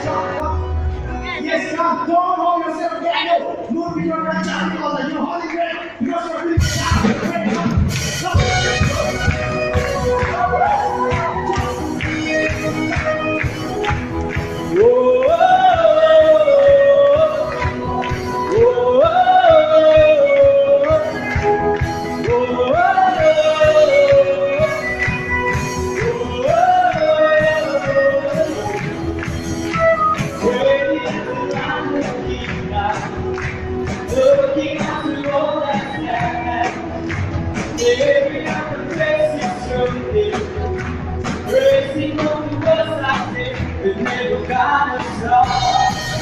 Yes, God, don't hold yourself back. Move in your right now because you're holding back. Because you're really looking at the all that happened. Every other place is showing, praising on the words I say, we never got us lost.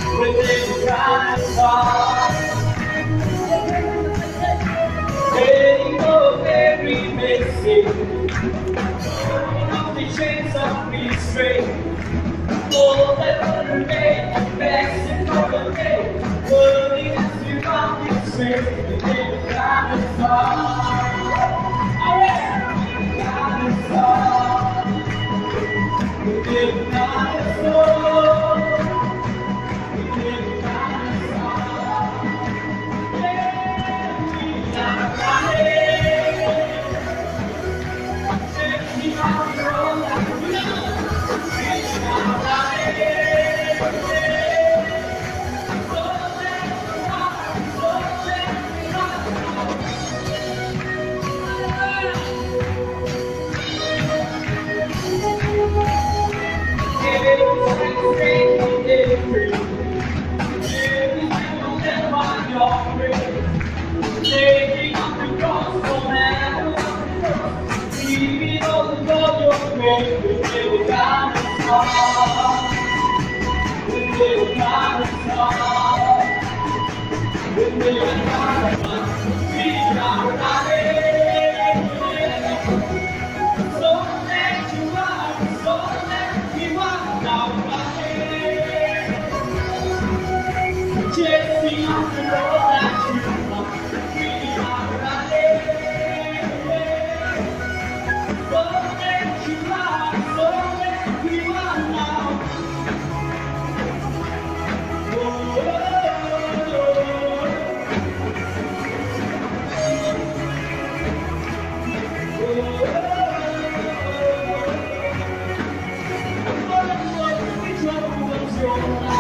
We never got us lost. Letting go of every message, off the chains of restraint. All that remain, begging for a day, worthy as we walk this way, we never got us lost. We got us lost. We never got us lost. We never got us lost. Yeah, we never got it. Take me on the road that we know. We never got it. Taking up the gospel and leaving all the God your way. We never got it far. We never got it far. We never got it far. We never got it. So that you are, so that you are now right. Chasing after all that you want. Trouble was your